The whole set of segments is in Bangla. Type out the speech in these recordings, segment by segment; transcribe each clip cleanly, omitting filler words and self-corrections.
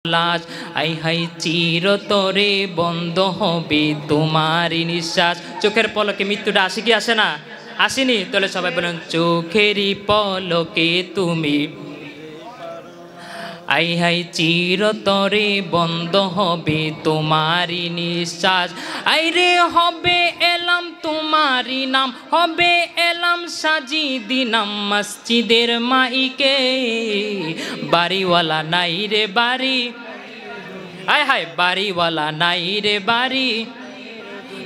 লাশ আই হাই চিরতরে বন্ধ হবে তোমারই নিঃশ্বাস। চোখের পলকে মৃত্যুটা আসে কি আসে না? আসেনি? তাহলে সবাই বলেন চোখেরই পলকে তুমি। আই হাই চিরতরে বন্ধ হবে তোমারই নিঃশ্বাস। আইরে হবে এলাম তোমারই নাম, হবে এলাম সাজি দিনাম মসজিদের মাইকে। বাড়িওয়ালা নাই রে বাড়ি, আয় হায় বাড়িওয়ালা নাই রে বাড়ি।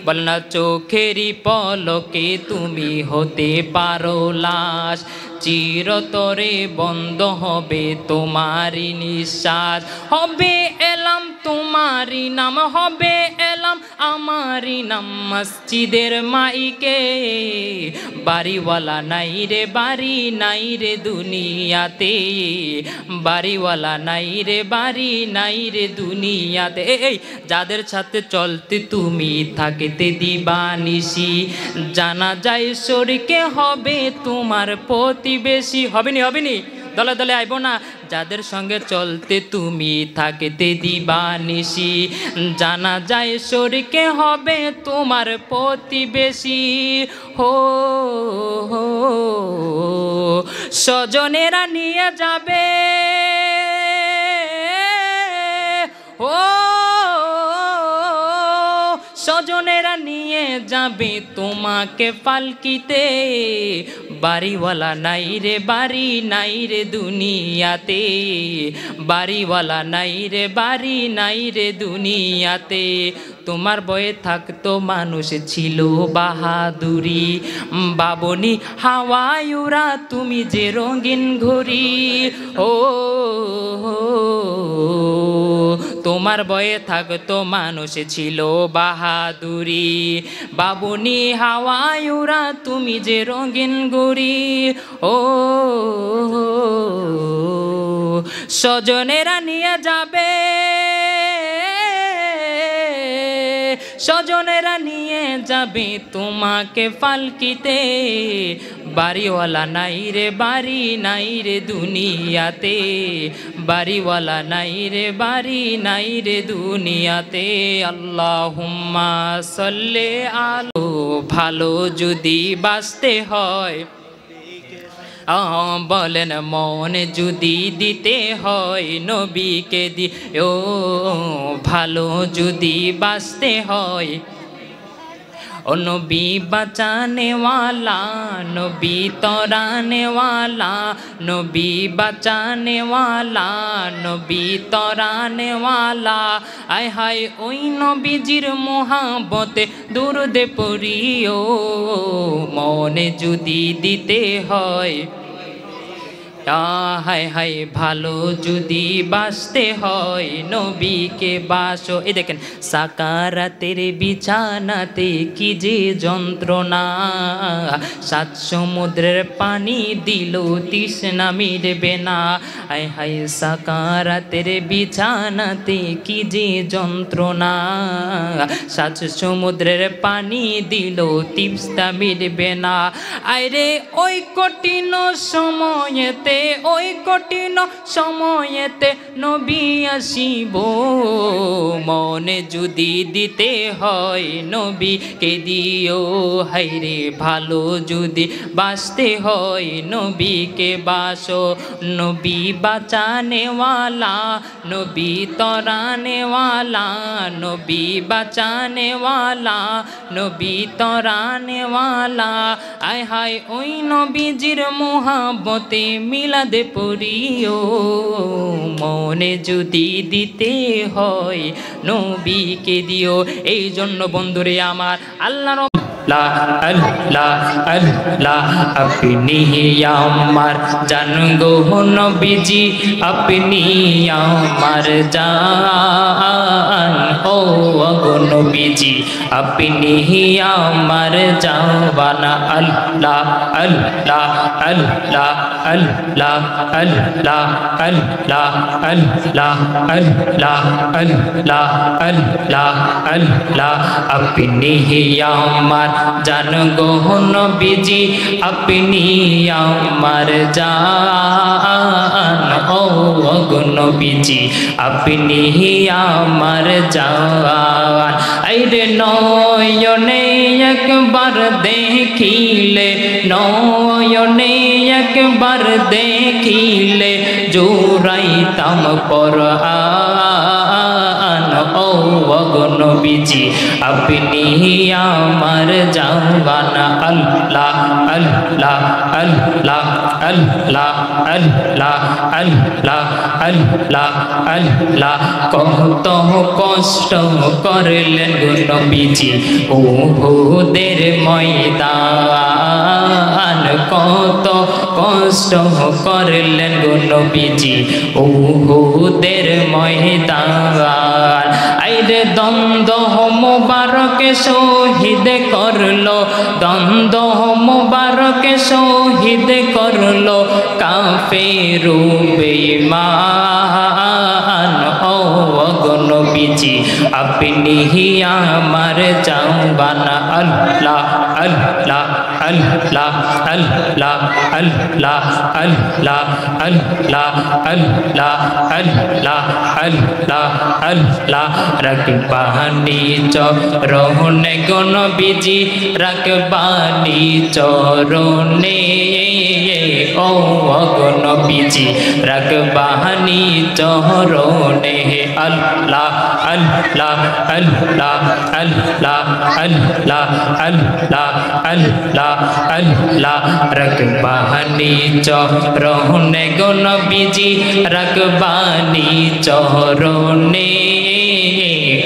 বল না চোখেরই পলকে তুমি হতে পারো লাশ। চিরতরে বন্ধ হবে তোমারই নিঃশ্বাস। হবে এলাম তোমারই নাম, হবে এলাম আমারই নাম মসজিদের মাইকে। বাড়িওয়ালা নাই রে বাড়ি, নাই রে দুনিয়াতে। বাড়িওয়ালা নাই রে বাড়ি, নাই রে দুনিয়াতে। এই যাদের সাথে চলতে তুমি থাকতে দিবানিসি, জানা যায় শরীকে হবে তোমার প্রতিবেশী। হবেনি হবেনি? দলে দলে আইব না। যাদের সঙ্গে চলতে তুমি থাকতে দিবানিসি, জানা যায় শরীকে হবে তোমার প্রতিবেশী। হো হো স্বজনেরা নিয়ে যাবে, ও স্বজনেরা নিয়ে যাবে তোমাকে পালকিতে। বাড়িওয়ালা নাই রে বাড়ি, নাই রে দুনিয়াতে। বাড়িওয়ালা নাই রে বাড়ি, নাই রে দুনিয়াতে। তোমার বয়ে থাকতো মানুষ ছিল বাহাদুরি, বাবনি হাওয়ায়ুরা তুমি যে রঙিন ঘড়ি। ও তোমার বয়ে থাকতো মানুষ ছিল বাহাদুরি, বাবনি হাওয়ায়ুরা তুমি যে রঙিন ঘড়ি। ও স্বজনেরা নিয়ে যাবে, স্বজনেরা নিয়ে যাবে তোমাকে পালকিতে। বাড়িওয়ালা নাই রে বাড়ি, নাই রে দুনিয়াতে। বাড়িওয়ালা নাই রে বাড়ি, নাই রে দুনিয়াতে। আল্লাহুম্মা সাল্লি আলো। ভালো যদি বাঁচতে হয়, বলেন মন যদি দিতে হয় নবীকে দিও। ভালো যদি বাঁচতে হয়, ও নবী বাঁচানে ওয়ালা, নবী তরানে ওয়ালা। নবী বাঁচানে ওয়ালা, নবী তরানে ওয়ালা। আয় হায় ওই নবীজির মোহাব্বতে দুরুদে পড়িও। মনে যদি দিতে হয়, হায় হায় ভালো যদি বাঁচতে হয় নবীকে বাসো। এই দেখেন সাকারাতের বিছানাতে কি যে যন্ত্রণা, সাত সমুদ্রের পানি দিল তৃষ্ণা মিটবে না। হায় হায় সাকারাতের বিছানাতে কি যে যন্ত্রণা, সাত সমুদ্রের পানি দিল তৃষ্ণা মিটবে না। আরে ওই কঠিন সময়েতে, ওই কঠিন সময়েতে নবী আসিব। মনে যদি দিতে হয় নবীকে দিও। হায়রে ভালো যদি বাঁচতে হয় নবীকে বাসো। নবী বাঁচানে ওয়ালা, নবী তরানে ওয়ালা। নবী বাঁচানে ওয়ালা, নবী তরানে ওয়ালা। আয় হায় ওই নবীজির মোহাব্বতে মিলাদে পড়িও। মনে যদি দিতে হয় নবীকে দিও। এই জন্য বন্ধুরে আমার আল্লাহ আল্লাহ আল্লাহ আপনি আমার জান গো নবীজি, আপনি আমার জান। ও গো নবীজি আপনি আমার জাওয়ানা। আল্লাহ আল্লাহ আল্লাহ আল্লাহ আল্লাহ আল্লাহ আল্লাহ আল্লাহ আল্লাহ আল্লাহ আল্লাহ আপনি আমার জান গো নবীজি আপনি আমার জান ও গো নবীজি আপনি আমার জান আইরে নয়নে একবার দেখিলে নয়নে একবার দেখিলে জোড়াইতাম পরাণ ও গো নবীজি আপনি আমার জান আল্লাহ আল্লাহ আল্লাহ আল্লাহ আল্লাহ আল্লাহ আল্লাহ আল্লাহ কত কষ্ট করলেন গো নবীজি উহুদের ময়দান কত কষ্ট করলেন গো নবীজি উহুদের ময়দান আইরে দ্বন্দ্ব মুবারক শহীদ করলো দ্বন্দ্ব মুবারক শহীদ করলো কাফের বেঈমান ও গো নবীজি আপনি আমার জান আল্লাহ আল্লাহ আল্লাহ আল্লাহ আল্লাহ আল্লাহ আল্লাহ আল্লাহ আল্লাহ আল্লাহ আল্লাহ রাখবানি চরণে গো নবীজি রাখবানি চরণে ও গো নবীজি রাখবানি চরণে আল্লাহ আল্লাহ আল্লাহ আল্লাহ আল্লাহ আল্লাহ আল্লাহ আল্লাহ রাখবানি চরণে গো নবীজি রাখবানি চরণে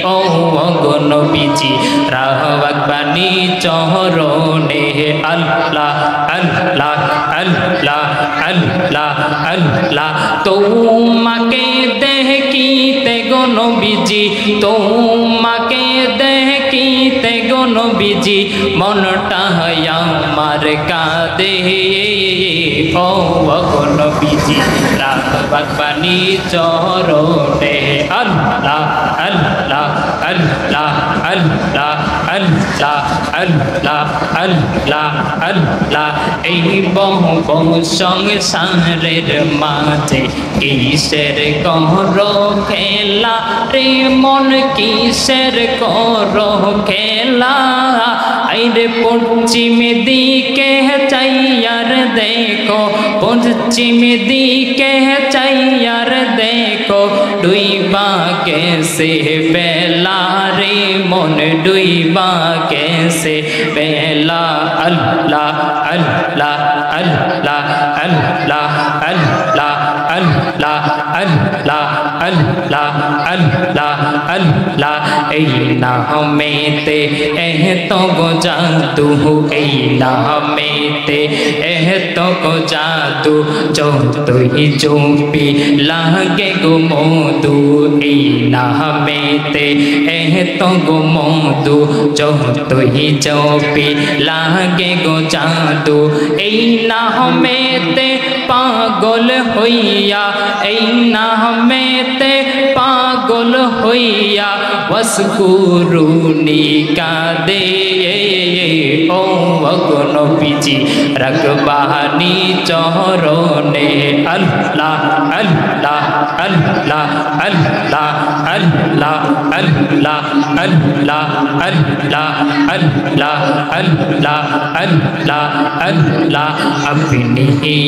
ও গো নবীজি রাখবানি চরণে আল্লাহ আল্লাহ আল্লাহ আল্লাহ আল্লাহ তোমাকে দেখিতে গো নবীজি তোমাকে দেখিতে গো নবীজি মনটা আমার কাঁদে ও গো নবীজি রাখবানি চরণে আল্লাহ আল্লাহ আল্লাহ আল্লাহ আল্লাহ আল্লাহ আল্লাহ আল্লাহ এই বহু বহু সংসারের মাঝে কিসের করো খেলা রে মন কিসের করো খেলা আইরে পশ্চিম দিকে চাইয়ার দেখো পশ্চিম দিকে চাইয়ার দেখো ডুইবা कैसे बेला रे मन डुइबा कैसे बेला अल्लाह अल्लाह अल्लाह अल्लाह अल्लाह अल्लाह अल्लाह अल्लाह अल्लाह अल्लाह ऐ नामेते एह तो गो जादू ऐ नामेते एह तो गो जादू जो तुही जो पी लागे गो मोदू ऐ नामेते एह तो गो मोदू जो तुही जो पी लागे गो जादू ऐ नामेते पागल होइया ऐ नामेते पागल होइया वस्कुरुनी का दे ओ गो नबीजी रखबानी चरणे अल्लाह अल्लाह अल्लाह अल्लाह अल्लाह अल्लाह अल्लाह अल्लाह अल्लाह अल्लाह अल्लाह अल्लाह अपनी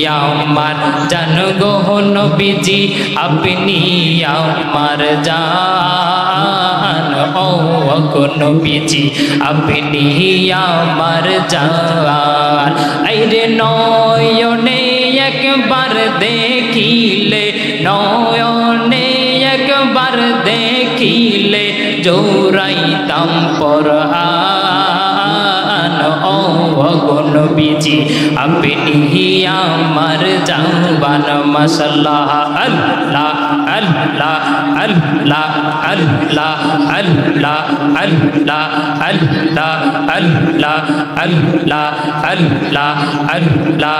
আমার জান গো নবীজি আপনি আমার জান ও গো নবীজি আপনি আমার জান আইরে নয়নে একবার দেখিলে নয়নে একবার দেখিলে জোড়াইতাম পরাণ ও গো নবীজি আপনি আমার জান মাশাআল্লাহ আল্লাহ আল্লাহ আল্লাহ আল্লাহ আল্লাহ আল্লাহ আল্লাহ আল্লাহ আল্লাহ আল্লাহ আল্লাহ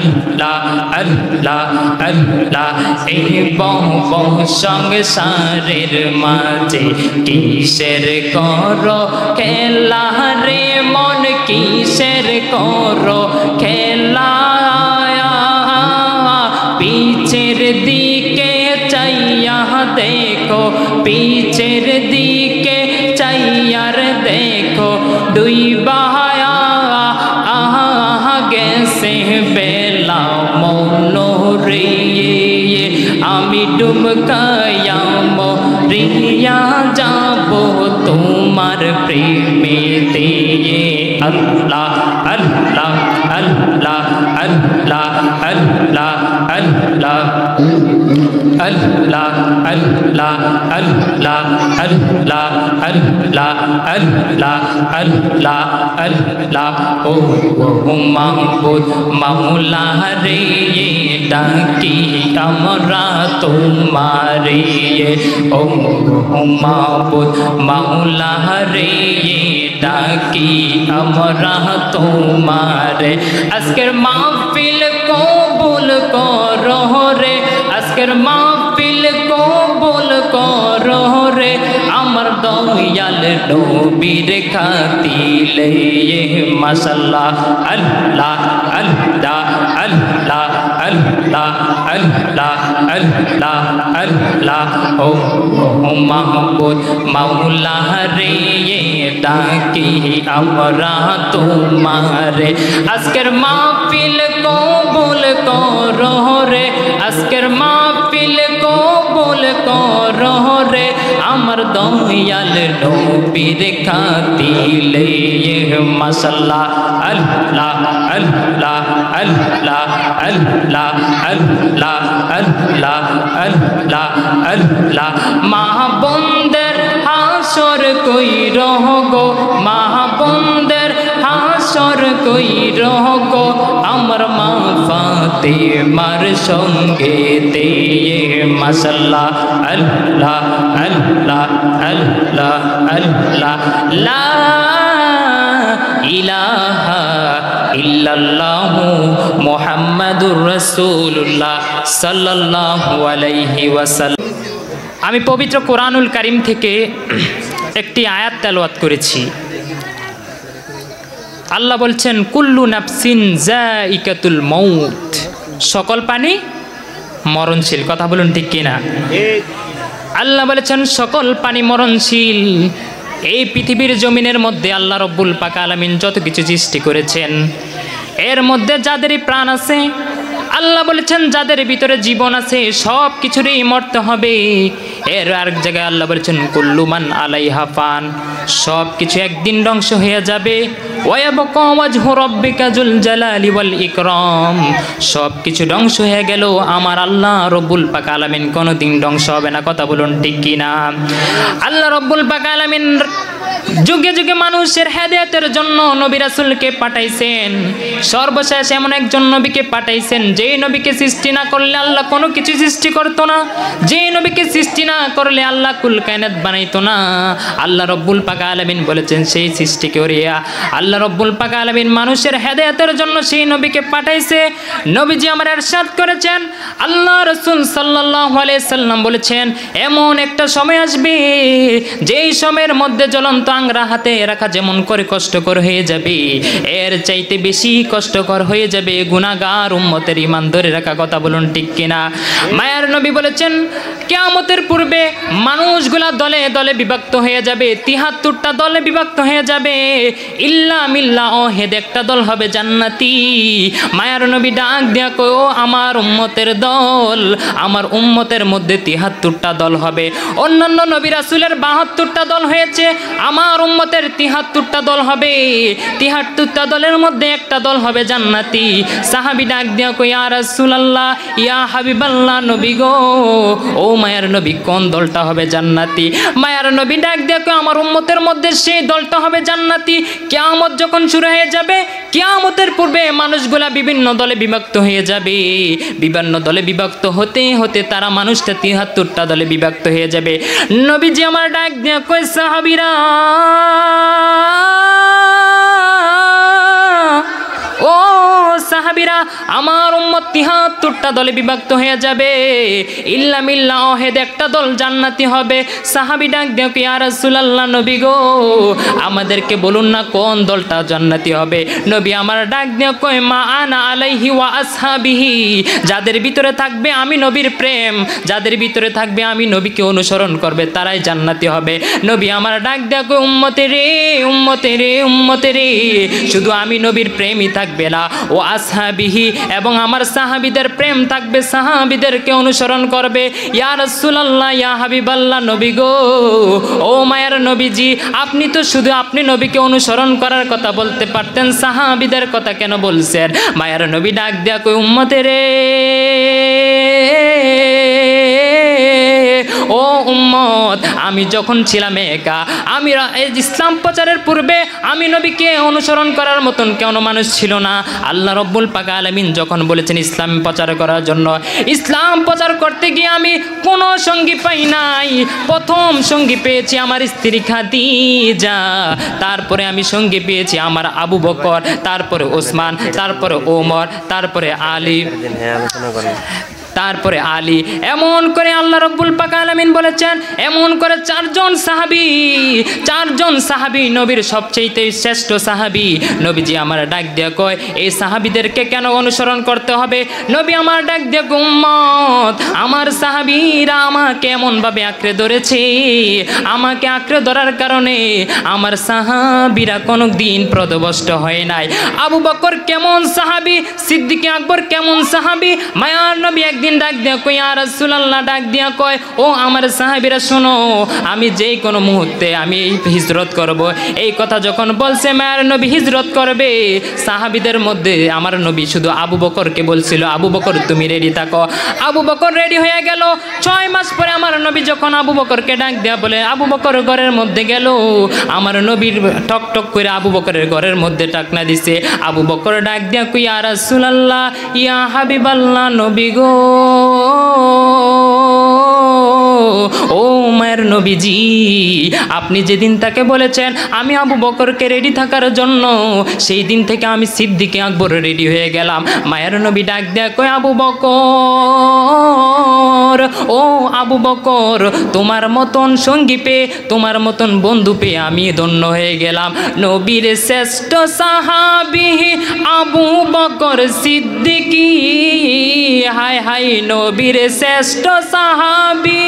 আল্লাহ আল্লাহ আল্লাহ এই বহু বহু সংসারের মাঝে কিসের করো খেলা রে মন কিসের করো খেলা, পিছের দিকে চাইয়া দেখো, পিছের দিকে চাইয়ার দেখো, দুই বাহায়া গেছে বেলা মনোরে, আমি ডুবকায়া মরিয়া যাব তোমার প্রেমেতে। আল্লাহ আল্লাহ আল্লাহ আল্লাহ আল্লাহ আল্লাহ আল্লাহ আল্লাহ আল্লাহ আল্লাহ আল্লাহ আল্লাহ আল্লাহ আল্লাহ। ও মাহবুব মাওলা রে ডাকি আমরা তোমারে, ও মাহবুব মাওলা রে ডাকি আমরা তোমারে। আজকের মাহফিল কবুল করো রে, আজকের মাহফিল কবুল করো রে, আমার দয়াল নবীর খাতিলে। মাশাআল্লাহ আল্লাহ আল্লাহ আল্লাহ আল্লাহ আল্লাহ আল্লাহ আল্লাহ। ও মাহবুব মাওলা রে ডাকি আমরা তোমারে, আজকের মাহফিল কবুল করো রে, আজকের মাহফিল কবুল করো রে, আমার দয়াল নবীর খাতিলে। মাশাআল্লাহ আল্লাহ আল্লাহ আল্লাহ আল্লাহ আল্লাহ আল্লাহ আল্লাহ আল্লাহ। মা বোনদের হাসর কই রহগো, মা বোনদের হাসর কই রহগো, আমার মা ফাতেমার সঙ্গে তে। মাশাআল্লাহ আল্লাহ আল্লাহ আল্লাহ আল্লাহ। লা ইলাহা ইল্লাল্লাহু মুহাম্মাদুর রাসূলুল্লাহ সাল্লাল্লাহু আলাইহি ওয়াসাল্লাম। আমি পবিত্র কোরআনুল কারীম থেকে একটি আয়াত তেলাওয়াত করেছি। আল্লাহ বলছেন কুল্লু নাফসিন যায়িকাতুল মাউত, সকল প্রাণী মরণশীল। কথা বলুন ঠিক কিনা? আল্লাহ বলেছেন সকল প্রাণী মরণশীল। এই পৃথিবীর জমিনের মধ্যে আল্লাহ রব্বুল পাক আলামিন যত কিছু সৃষ্টি করেছেন, এর মধ্যে যাদেরই প্রাণ আছে, আল্লাহ বলেছেন যাদের ভিতরে জীবন আছে সব কিছুরই মরতে হবে। এর আরেক জায়গায় আল্লাহ বলেছেন কুল্লু মান আলাইহা ফান, সব কিছু একদিন ধ্বংস হয়ে যাবে। ওয়ায়াবকা ওয়াজহু রাব্বিকা যুল জালালি ওয়াল ইকরাম, সব কিছু ধ্বংস হয়ে গেল, আমার আল্লাহ রব্বুল পাক আলামিন কোনোদিন ধ্বংস হবে না। কথা বলুন ঠিক কিনা? আল্লাহ রব্বুল পাক আলামিন যুগে যুগে মানুষের হেদায়েতের জন্য নবী রাসূলকে পাঠাইছেন। সর্বশেষ এমন একজন নবীকে পাঠাইছেন যেই নবীকে সৃষ্টি না করলে আল্লাহ কোনো কিছু সৃষ্টি করতো না, যেই নবীকে সৃষ্টি না করলে আল্লাহ কুল কায়নাত বানাইতো না। আল্লাহ রব্বুল পাক আলামিন বলেছেন সেই সৃষ্টি করিয়া আল্লাহ রব্বুল পাক আলামিন মানুষের হেদায়েতের জন্য সেই নবীকে পাঠাইছে। নবীজি আমার ইরশাদ করেছেন, আল্লাহ রাসূল সাল্লাল্লাহু আলাইহি সাল্লাম বলেছেন এমন একটা সময় আসবে যেই সময়ের মধ্যে জ্বলন্ত আংরা হাতে রাখা যেমন করে কষ্টকর হয়ে যাবে, এর চাইতে বেশি কষ্টকর হয়ে যাবে গুনাহগার উম্মতের ঈমান ধরে রাখা। কথা বলুন ঠিক কিনা? মায়ার নবী বলেছেন কিয়ামতের পূর্বে মানুষগুলা দলে দলে বিভক্ত হয়ে যাবে, ৭৩টা দলে বিভক্ত হয়ে যাবে। ইল্লা মিল্লা ওয়াহিদ, একটা দল হবে জান্নাতি। মায়ার নবী ডাক দিয়া কয় ও আমার উম্মতের দল, আমার উম্মতের মধ্যে ৭৩টা দল হবে। অন্যান্য নবী রাসূলের ৭২টা দল হয়েছে, আমার উম্মতের ৭৩টা দল হবে। ৭৩টা দলের মধ্যে একটা দল হবে জান্নাতি। সাহাবী ডাক দিয়া কই ইয়া রাসূলুল্লাহ, ইয়া হাবিবাল্লাহ, নবী গো, ও মায়ার নবী কোন দলটা হবে জান্নাতি? মায়ার নবী ডাক দিয়া কই আমার উম্মতের মধ্যে সেই দলটা হবে জান্নাতি। কিয়ামত যখন শুরু হয়ে যাবে, কিয়ামতের পূর্বে মানুষগুলা বিভিন্ন দলে বিভক্ত হয়ে যাবে। বিভিন্ন দলে বিভক্ত হতে হতে তারা মানুষটা ৭৩টা দলে বিভক্ত হয়ে যাবে। নবীজি আমার ডাক দিয়া কই সাহাবীরা, ও সাহাবীরা আমার উম্মত ৭৩টা দলে বিভক্ত হয়ে যাবে, ইল্লা মিল্লা ওয়াহিদ একটা দল জান্নাতি হবে। সাহাবী ডাক দেও কি ইয়া রাসূলুল্লাহ, নবী গো আমাদেরকে বলুন না কোন দলটা জান্নাতি হবে। নবী আমার ডাক দেও কয় মা আনা আলাইহি ওয়া আসহাবিহি, যাদের ভিতরে থাকবে আমি নবীর প্রেম, যাদের ভিতরে থাকবে আমি নবীকে অনুসরণ করবে তারাই জান্নাতি হবে। নবী আমার ডাক দেও কয় উম্মতে রে উম্মতে রে উম্মতে রে, শুধু আমি নবীর প্রেমই থাকবে না, ও আসহাবিহি এবং আমার সাহাবীদের প্রেম থাকবে, সাহাবীদেরকে অনুসরণ করবে। ইয়া রাসূলুল্লাহ ইয়া হাবিবাল্লাহ, নবী গো ও মায়ের নবীজি, আপনি তো শুধু আপনি নবীকে অনুসরণ করার কথা বলতে পারতেন, সাহাবীদের কথা কেন বলছেন? মায়ের নবী ডাক দেয়া কই উম্মতে রে ও উম্মত, আমি যখন ছিলাম একা, আমি ইসলাম প্রচারের পূর্বে আমি নবীকে অনুসরণ করার মতন কেন মানুষ ছিল না। আল্লাহ রব্বুল পাক আলামিন যখন বলেছেন ইসলাম প্রচার করার জন্য, ইসলাম প্রচার করতে গিয়ে আমি কোনো সঙ্গী পাই নাই। প্রথম সঙ্গী পেয়েছি আমার স্ত্রী খাদিজা, তারপরে আমি সঙ্গী পেয়েছি আমার আবু বকর, তারপরে ওসমান, তারপরে ওমর, তারপরে আলী, তারপরে আলী। এমন করে আল্লাহ রব্বুল পাক আলামিন বলেছেন, এমন করে চারজন সাহাবী নবীর সবচেয়ে শ্রেষ্ঠ সাহাবী। নবীজি আমার ডাক দিয়ে কয় এই সাহাবীদেরকে কেন অনুসরণ করতে হবে? নবী আমার ডাক দিয়ে উম্মত, আমার সাহাবীরা আমাকে এমনভাবে আঁকড়ে ধরেছে, আমাকে আঁকড়ে ধরার কারণে আমার সাহাবীরা কোনোদিন পদভ্রষ্ট হয় নাই। আবু বকর কেমন সাহাবী, সিদ্দিক আকবর কেমন সাহাবী, মায়ার নবী একদিন ডাক দিয়া কই ইয়া রাসূলুল্লাহ, ডাক দিয়া কয় ও আমার সাহাবীরা শোনো, আমি যেই কোনো মুহূর্তে আমি হিজরত করব। এই কথা যখন বলছে মায়ার নবী হিজরত করবে, সাহাবীদের মধ্যে আমার নবী শুধু আবু বকরকে বলছিল আবু বকর তুমি রেডি থাকো। আবু বকর রেডি হয়ে গেল। 6 মাস পরে আমার নবী যখন আবু বকরকে ডাক দেয়া বলে আবু বকর ঘরের মধ্যে গেল, আমার নবীর টক টক করে আবু বকরের ঘরের মধ্যে টাকনা দিছে। আবু বকর ডাক দিয়া কই ইয়া রাসূলুল্লাহ ইয়া হাবিবাল্লাহ, নবী গো ও মায়ের নবীজি, আপনি যেদিন তাকে বলেছেন আমি আবু বকরকে রেডি থাকার জন্য, সেই দিন থেকে আমি সিদ্দিক আকবর রেডি হয়ে গেলাম। মায়ের নবী ডাক দেয়া কই আবু বকর ও আবু বকর, তোমার মতন সঙ্গী পেয়ে, তোমার মতন বন্ধু পেয়ে আমি ধন্য হয়ে গেলাম। নবীর শ্রেষ্ঠ সাহাবী আবু বকর সিদ্দিকী, হায় হায় নবীর শ্রেষ্ঠ সাহাবী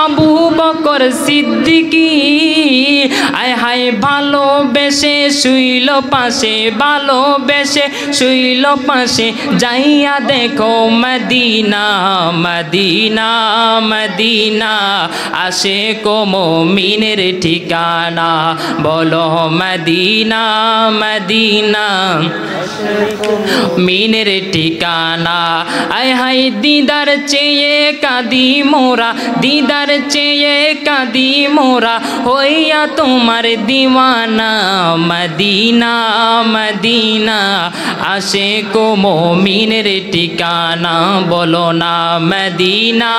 আবু বকর সিদ্দিকী, আয় হায় ভালোবেসে শুইল পাশে, ভালোবেসে শুইল পাশে, যাইয়া দেখো মদিনা মদিনা মদিনা, আসে কো মুমিনের ঠিকানা, বলো মদিনা মদিনা মিনের ঠিকানা। আয় হায় দিদার চেয়ে কাঁদি মোরা, দিদার চেয়ে কাঁদি মোরা, হইয়া তোমার দিওয়ানা, মদিনা মদিনা, আসে কো মুমিনের ঠিকানা, বলো না মদিনা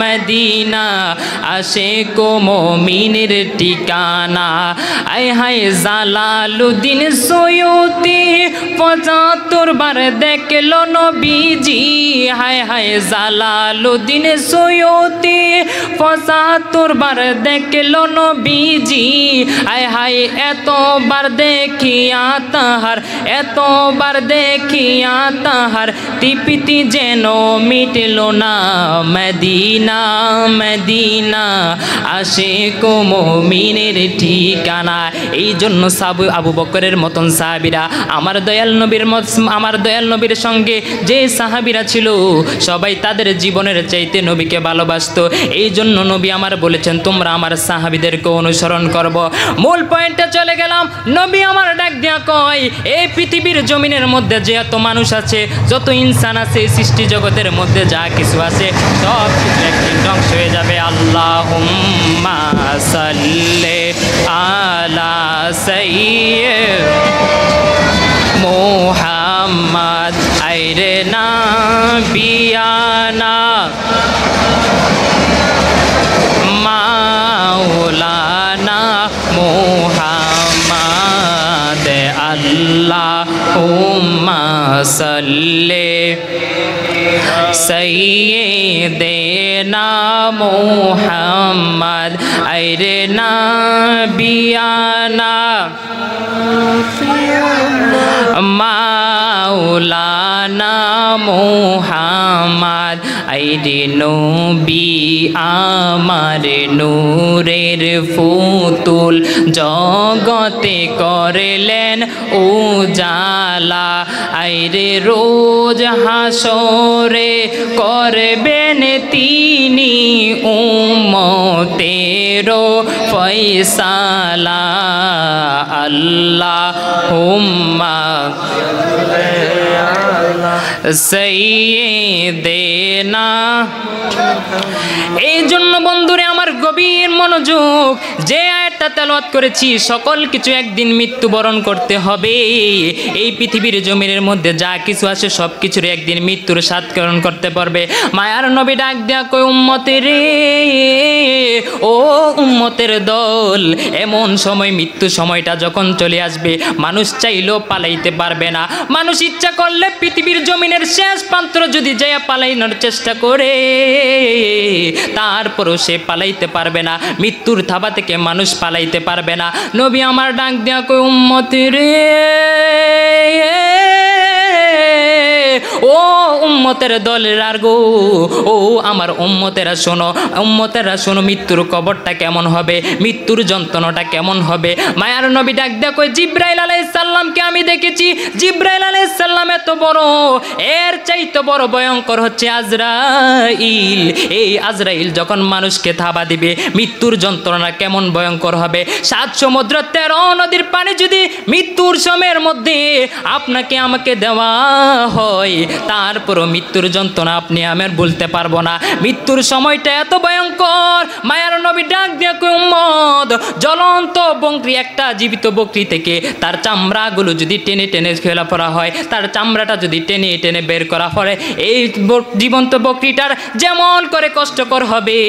মদিনা, আসে কো মুমিনের ঠিকানা। আয় হায় জালালুদ্দিন সৈয়দী ৭৫ বার দেখলো নবীজি, হায় হায় জালালুদ্দিন সৈয়দী ৭৫ বার দেখলো নবীজি, আয় হায় এতবার দেখিয়া তাহার, এতবার দেখিয়া তাহার তৃপ্তি যেন মিটল না, মদিনা মদিনা, আসে কো মুমিনের ঠিকানা। এই জন্য আবু বকরের মতন সাহাবীরা আমার দয়াল নবীর সঙ্গে যে সাহাবীরা ছিল সবাই তাদের জীবনের চাইতে নবীকে ভালোবাসতো। এই জন্য নবী আমার বলেছেন তোমরা আমার সাহাবীদেরকে অনুসরণ করব। মূল পয়েন্টে চলে গেলাম। নবী আমার ডাক দিয়া কয় এই পৃথিবীর জমিনের মধ্যে যে এত মানুষ আছে, যত ইনসান আছে, সৃষ্টি জগতের মধ্যে যা কিছু আছে সব কিছু একদিন ধ্বংস হয়ে যাবে। আল্লাহুম্মা সাল্লি আলা সাইয়্যিদ মুহাম্মদ আইরে নাবিয়ানা মাওলানা মুহাম্মদ আল্লাহুম্মা সাল্লি সাইয়্যিদিনা মুহাম্মদ আইরে নাবিয়ানা মাওলানা মুহাম্মদ আইরে নবী আমার নূরের ফুতুল জগতে করলেন উজালা আইরে রোজ হাসরে করবেন তিনি উম্মতেরও ফয়সালা আল্লাহুম্মা সাইয়্যিদিনা। এই জন্য বন্ধুরে আমার গভীর মনোযোগ, যে আয়াতটা তেলাওয়াত করেছি, সকল কিছু একদিন মৃত্যুবরণ করতে হবে। এই পৃথিবীর জমিনের মধ্যে যা কিছু আছে সব কিছুর একদিন মৃত্যুর স্বাদকরণ করতে পারবে। মায়ার নবী ডাক দেয়া কই উম্মতের রে, ও উম্মতের দল, এমন সময় মৃত্যু সময়টা যখন চলে আসবে মানুষ চাইলেও পালাইতে পারবে না। মানুষ ইচ্ছা করলে পৃথিবীর জমিনের শেষ প্রান্ত যদি যায় পালাইনোর চেষ্টা করে, তারপরও সে পালাইতে পারবে না। মৃত্যুর থাবা থেকে মানুষ পালাইতে পারবে না। নবী আমার ডাক দেয়া কই উম্মতের রে, ও উম্মতের দলের আর গো, ও আমার উম্মতেরা শোনো, উম্মতেরা শোনো, মৃত্যুর কবরটা কেমন হবে, মৃত্যুর যন্ত্রণাটা কেমন হবে। মায়ার নবী ডাক দেয়া কই জিব্রাইল আলাইহিস সালামকে আমি দেখেছি। জিব্রাইল আলাইহিস সালাম এত বড়, এর চাইতে বড় ভয়ঙ্কর হচ্ছে আজরাইল। এই আজরাইল যখন মানুষকে থাবা দিবে, মৃত্যুর যন্ত্রণা কেমন ভয়ঙ্কর হবে। 7 সমুদ্র 13 নদীর পানি যদি মৃত্যুর সময়ের মধ্যে আপনাকে আমাকে দেওয়া হয়, তারপরও মৃত্যুর যন্ত্রণা আপনি আমি বলতে পারবো না। মৃত্যুর সময়টা এত ভয়ঙ্কর। মায়ার নবী ডাক দিয়ে কই উম্মত, জ্বলন্ত বকরি, একটা জীবিত বকরি থেকে তার চামড়াগুলো যদি টেনে টেনে ফেলা পড়া হয়, তার চামড়াটা যদি টেনে টেনে বের করা হয়, এই জীবন্ত বকরিটার যেমন করে কষ্টকর হবে,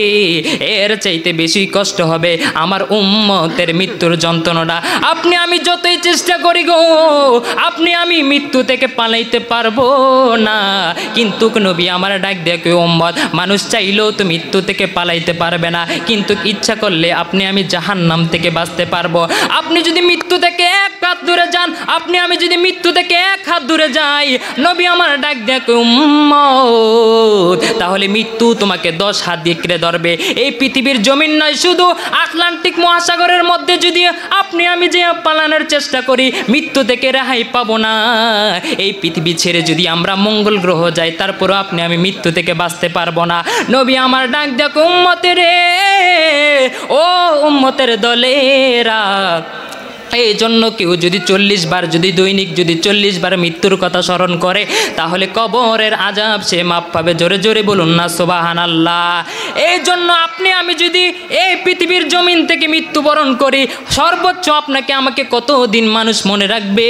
এর চাইতে বেশি কষ্ট হবে আমার উম্মতের মৃত্যুর যন্ত্রণাটা। আপনি আমি যতই চেষ্টা করি গো, আপনি আমি মৃত্যু থেকে পালাইতে পারবো না। কিন্তু নবী আমার ডাক দেয়া কই উম্মত, মানুষ চাইলেও তো মৃত্যু থেকে পালাইতে পারবে না, কিন্তু ইচ্ছা করলে আপনি আমি জাহান্নাম থেকে বাঁচতে পারবো। আপনি যদি মৃত্যু থেকে 1 হাত দূরে যান, আপনি আমি যদি মৃত্যু থেকে 1 হাত দূরে যাই, নবী আমার ডাক দেয়া কই উম্মত, তাহলে মৃত্যু তোমাকে 10 হাত দিয়ে কেড়ে ধরবে। এই পৃথিবীর জমিন নয়, শুধু আটলান্টিক মহাসাগরের মধ্যে যদি আপনি আমি যে পালানোর চেষ্টা করি, মৃত্যু থেকে রেহাই পাবো না। এই পৃথিবী ছেড়ে যদি আমরা মঙ্গল গ্রহ যাই, তারপরও আপনি আমি মৃত্যু থেকে বাঁচতে পারবো না। নবী আমার ডাক দেখো উম্মতের রে, ও উম্মতের দলেরা, এই জন্য কেউ যদি 40 বার, যদি দৈনিক যদি 40 বার মৃত্যুর কথা স্মরণ করে, তাহলে কবরের আযাব সে মাপ পাবে। জোরে জোরে বলুন না সুবহানাল্লাহ। এই জন্য আপনি আমি যদি এই পৃথিবীর জমিন থেকে মৃত্যুবরণ করি, সর্বোচ্চ আপনাকে আমাকে কতদিন মানুষ মনে রাখবে?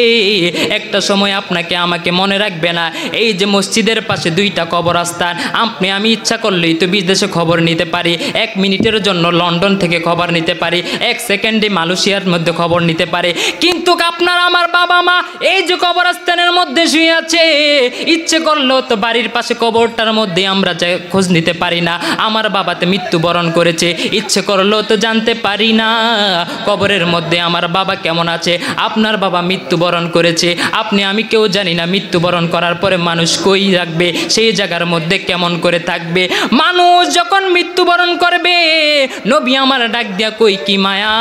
একটা সময় আপনাকে আমাকে মনে রাখবে না। এই যে মসজিদের পাশে 2টা কবরস্থান, আপনি আমি ইচ্ছা করলেই তো বিদেশে খবর নিতে পারি। 1 মিনিটের জন্য লন্ডন থেকে খবর নিতে পারি, 1 সেকেন্ডে মালয়েশিয়ার মধ্যে খবর নিতে পারে। কিন্তু আপনার আমার বাবা মা এই যে কবরস্থানের মধ্যে শুয়ে আছে, ইচ্ছে করলেও তো বাড়ির পাশে কবরটার মধ্যে আমরা খোঁজ নিতে পারি না। আমার বাবাতে মৃত্যুবরণ করেছে, ইচ্ছে করলেও তো জানতে পারি না কবরের মধ্যে আমার বাবা কেমন আছে। আপনার বাবা মৃত্যুবরণ করেছে, আপনি আমি কেউ জানি না মৃত্যুবরণ করার পরে মানুষ কই রাখবে, সেই জায়গার মধ্যে কেমন করে থাকবে। মানুষ যখন মৃত্যুবরণ করবে, নবী আমার ডাক দিয়া কই কি মায়া,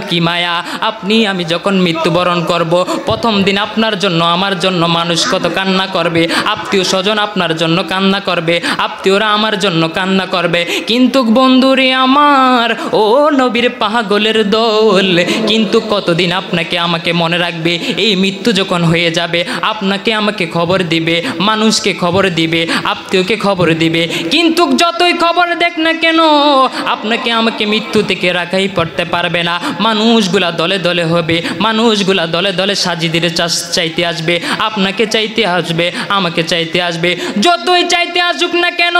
কি মায়া। আপনি আমি যখন মৃত্যুবরণ করব, প্রথম দিন আপনার জন্য আমার জন্য মানুষ কত কান্না করবে, আত্মীয় স্বজন আপনার জন্য কান্না করবে, আত্মীয়রা আমার জন্য কান্না করবে। কিন্তু বন্ধুরে আমার, ও নবীর পাগলের দল, কিন্তু কতদিন আপনাকে আমাকে মনে রাখবে? এই মৃত্যু যখন হয়ে যাবে, আপনাকে আমাকে খবর দিবে, মানুষকে খবর দিবে, আত্মীয়কে খবর দিবে। কিন্তু যতই খবর দেখ না কেন আপনাকে আমাকে মৃত্যু থেকে রাখাই পড়তে পারবে না। মানুষগুলা দলে দলে হবে, মানুষগুলা দলে দলে সাজিদের চাইতে আসবে, আপনাকে চাইতে আসবে, আমাকে চাইতে আসবে। যতই চাইতে আসুক না কেন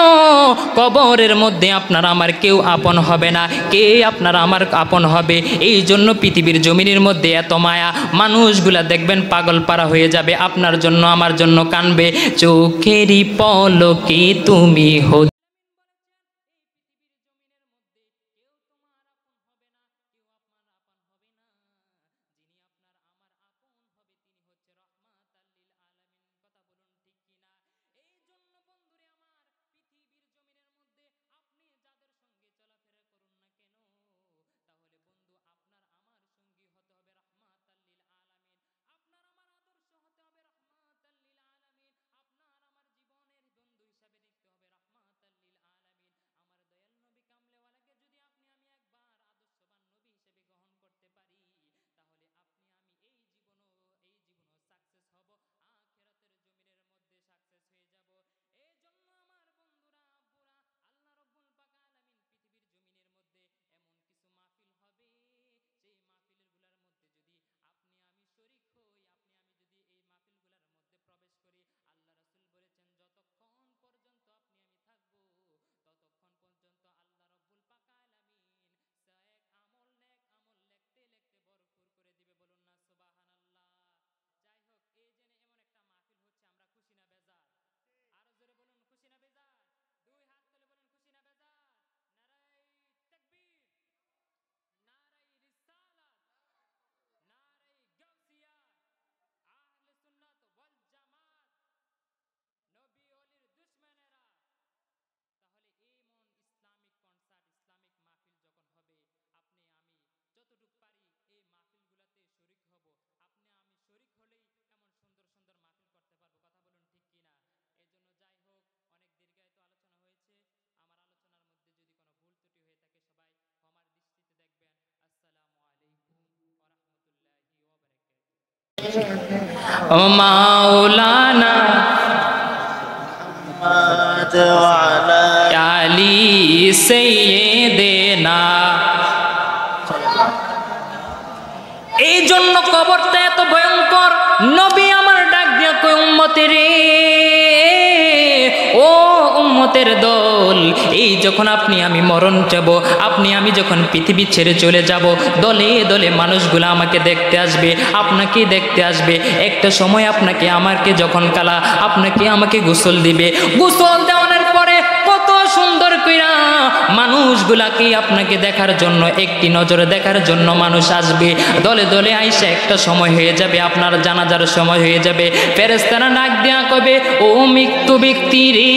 কবরের মধ্যে আপনার আমার কেউ আপন হবে না। কে আপনার আমার আপন হবে? এই জন্য পৃথিবীর জমিনের মধ্যে এত মায়া, মানুষগুলা দেখবেন পাগল পারা হয়ে যাবে, আপনার জন্য আমার জন্য কানবে। চোখেরই পলকে তুমি হতে মাওলানা আলী সাইয়েদেনা। এই জন্য কবরটা এত ভয়ঙ্কর। নবী আমার ডাক দিয়া কই উম্মতের রে, ও উম্মতের দল, এই যখন আপনি আমি মরণ যাব, আপনি আমি যখন পৃথিবী ছেড়ে চলে যাব, দলে দলে মানুষগুলো আমাকে দেখতে আসবে, আপনাকে দেখতে আসবে। একটা সময় আপনাকে আমাকে যখন কালা আপনাকে আমাকে গোসল দিবে, গোসল দেওয়ানোর পরে কত সুন্দর কইরা মানুষগুলাকে আপনাকে দেখার জন্য, একটি নজরে দেখার জন্য মানুষ আসবে, দলে দলে আইসা একটা সময় হয়ে যাবে, আপনার জানাজার সময় হয়ে যাবে। ফেরেশতারা ডাক দেয়া কবে, ও মৃত্যু ব্যক্তি রে,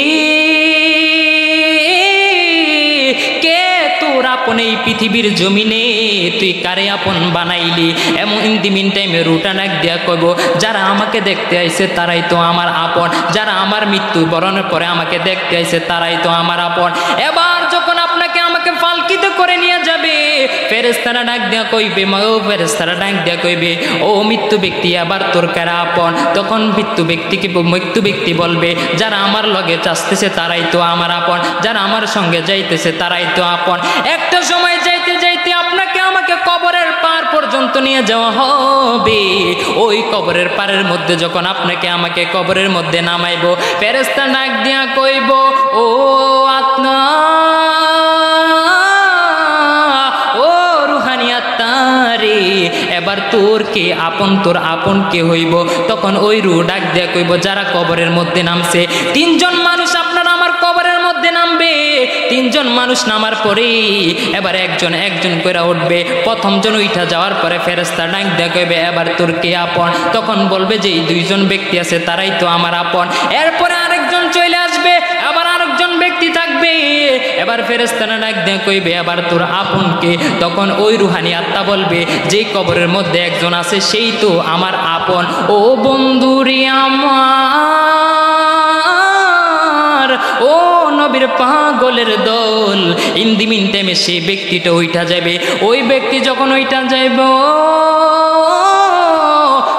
কে তোর আপন এই পৃথিবীর জমিনে, তুই কারে আপন বানাইলি? এমন ইন টাইমে রুটা ডাক দেয়া কইব, যারা আমাকে দেখতে আইছে তারাই তো আমার আপন, যারা আমার মৃত্যু বরণের পরে আমাকে দেখতে আইছে তারাই তো আমার আপন। এবার যখন আপনাকে আমাকে পালকিতে করে নিয়ে যাবে, ফেরেশতারা ডাক দেয়া কইবে, ও ফেরেশতারা ডাক দেয়া কইবে, ও মৃত্যু ব্যক্তি আবার তোর কারা আপন? তখন মৃত্যু ব্যক্তি বলবে, যারা আমার লগে চাচতেছে তারাই তো আমার আপন, যারা আমার সঙ্গে যাইতেছে তারাই তো আপন। একটা সময় যাইতে যাইতে আপনাকে আমাকে কবরের পার পর্যন্ত নিয়ে যাওয়া হবে। ওই কবরের পারের মধ্যে যখন আপনাকে আমাকে কবরের মধ্যে নামাইব, ফেরেশতা ডাক দিয়া কইব, ও আত্মা, ও রুহানি আত্মা রে, এবার তোর কে আপন, তোর আপন কে হইব? তখন ওই রু ডাক দিয়া কইব, যারা কবরের মধ্যে নামছে, তিনজন মানুষ আপনার আমার কবরের মধ্যে নামবে। তিনজন মানুষ নামার পরে এবার একজন একজন করে উঠবে। প্রথম জন উঠা যাওয়ার পরে ফেরেশতা ডাক দেয়া কইবে, এবার তোর কে আপন? তখন বলবে যে এই দুইজন ব্যক্তি আছে তারাই তো আমার আপন। এরপরে আরেকজন চলে আসবে, আবার আরেকজন ব্যক্তি থাকবে। এবার ফেরেশতারা ডাক দেয়া কইবে, এবার তোর আপন কে? তখন ওই রুহানি আত্মা বলবে, যে কবরের মধ্যে একজন আছে সেই তো আমার আপন। ও বন্ধুরি আমার, ও নবীর পাগলের দল, ইন টাইমে সেই ব্যক্তিটা ওইটা যাবে। ওই ব্যক্তি যখন ওইটা যাইব,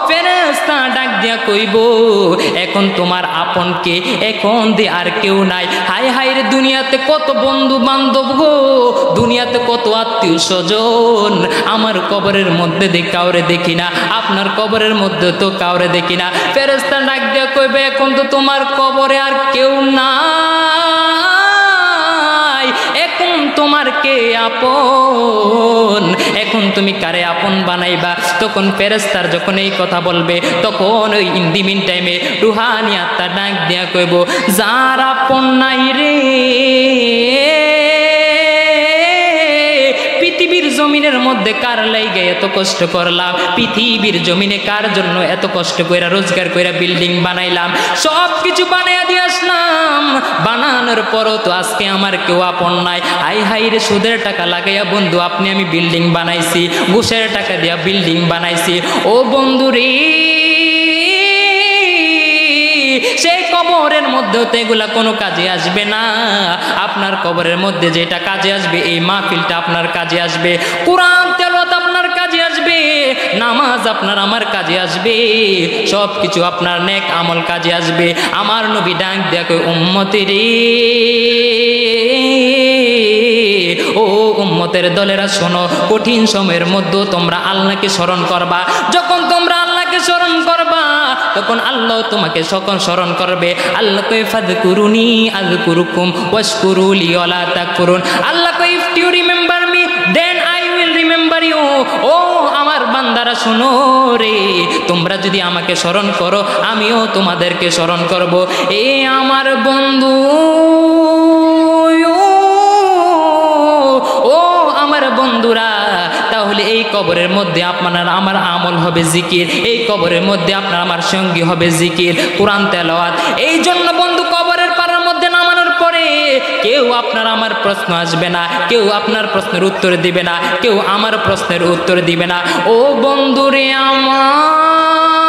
ফেরেশতা ডাক দিয়া কইব এখন তোমার আপনকে, এখন দে আর কেউ নাই। হায় হায় রে দুনিয়াতে কত বন্ধু বান্ধব গো, দুনিয়াতে কত আত্মীয় স্বজন, আমার কবরের মধ্যে কাউরে দেখি না, আপনার কবরের মধ্যে তো কাউরে দেখি না। ফেরেশতা ডাক দিয়া কইবে এখন তো তোমার কবরে আর কেউ নাই, এখন তোমার কে আপন, এখন তুমি কারে আপন বানাইবা? তখন ফেরেশতার যখন এই কথা বলবে তখন ওই ইন দি মিন টাইমে রুহানি আত্মা ডাক দিয়া কইব যার আপন নাই রে, পৃথিবীর জমিনের মধ্যে কার লাইগে এত কষ্ট করলাম, পৃথিবীর জমিনে কার জন্য এত কষ্ট কইরা রোজগার কইরা বিল্ডিং বানাইলাম, সব কিছু বানাইয়া দিয়ে আসলাম, বানানোর পরও তো আজকে আমার কেউ আপন নাই। হাই হাই রে সুদের টাকা লাগাইয়া বন্ধু আপনি আমি বিল্ডিং বানাইছি, ঘুষের টাকা দিয়া বিল্ডিং বানাইছি, ও বন্ধু রে সেই কবরের মধ্যেও তো এগুলা কোনো কাজে আসবে না। আপনার কবরের মধ্যে যেটা কাজে আসবে এই মাহফিলটা আপনার কাজে আসবে, কোরআন তেলাওয়াত আপনার কাজে আসবে, নামাজ আপনার আমার কাজে আসবে, সব কিছু আপনার নেক আমল কাজে আসবে। আমার নবী ডাক দেয়া কই উম্মতি রে, ও উম্মতের দলেরা শোনো, কঠিন সময়ের মধ্যে তোমরা আল্লাহকে স্মরণ করবা, যখন তোমরা আল্লাহকে স্মরণ করবা তখন আল্লাহ তোমাকে সকল স্মরণ করবে। আল্লাহ কই ফাযকুরুনি আযকুরুকুম ওয়াশকুরু লি ওয়ালা তাকফুরুন, আল্লাহ কই if you remember me then I will remember you. ও আমার বান্দারা শোনো রে, তোমরা যদি আমাকে স্মরণ করো আমিও তোমাদেরকে স্মরণ করব। এ আমার বন্ধু, ও আমার বন্ধুরা, তাহলে এই কবরের মধ্যে আপনার আমার আমল হবে জিকির, এই কবরের মধ্যে আপনার আমার সঙ্গী হবে জিকির, কোরআন তেলাওয়াত। এই জন্য বন্ধু কবরের পাড়ার মধ্যে নামানোর পরে কেউ আপনার আমার প্রশ্ন আসবে না, কেউ আপনার প্রশ্নের উত্তর দিবে না, কেউ আমার প্রশ্নের উত্তর দিবে না। ও বন্ধুরে আমার,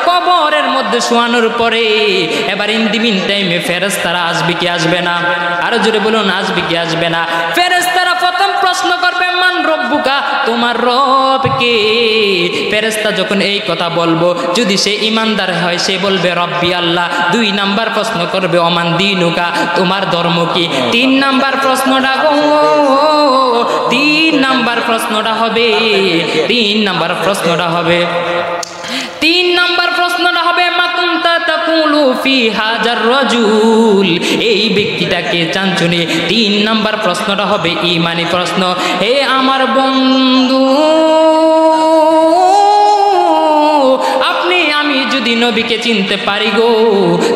কবরের মধ্যে শোয়ানোর পরে এবার ইন দি মিন টাইমে ফেরেশতারা আসবে কি আসবে না? আরো জোরে বলুন, আসবে কি আসবে না? ফেরেশতারা প্রথম প্রশ্ন করবে মান রব্বুকা, তোমার রব কে? ফেরেশতা যখন এই কথা বলবো, যদি সে ইমানদার হয় সে বলবে রব্বি আল্লাহ। 2 নাম্বার প্রশ্ন করবে অমান দিনুকা, তোমার ধর্ম কি? 3 নাম্বার প্রশ্নটা গো, 3 নাম্বার প্রশ্নটা হবে, 3 নাম্বার প্রশ্নটা হবে, 3 নাম্বার প্রশ্নটা হবে মাকুনতা তাকুলু ফি হাজার রাজুল, এই ব্যক্তিটাকে চাঞ্চুনি। 3 নাম্বার প্রশ্নটা হবে ঈমানি প্রশ্ন। হে আমার বন্ধু, আপনি আমি যদি নবীকে চিনতে পারি গো,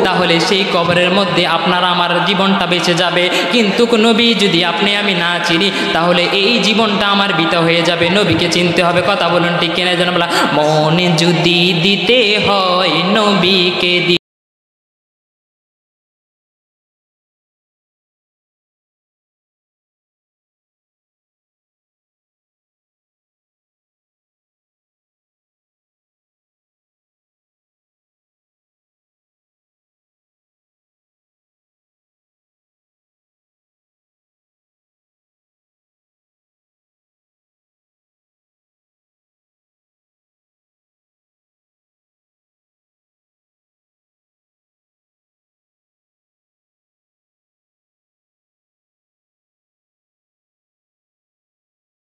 তাহলে সেই কবরের মধ্যে আপনার আমার জীবনটা বেঁচে যাবে। কিন্তু নবী যদি আপনি আমি না চিনি তাহলে এই জীবনটা আমার বৃথা হয়ে যাবে। নবীকে চিনতে হবে, কথা বলুন ঠিক কিনা? যেন বলা মনে যদি দিতে হয় নবীকে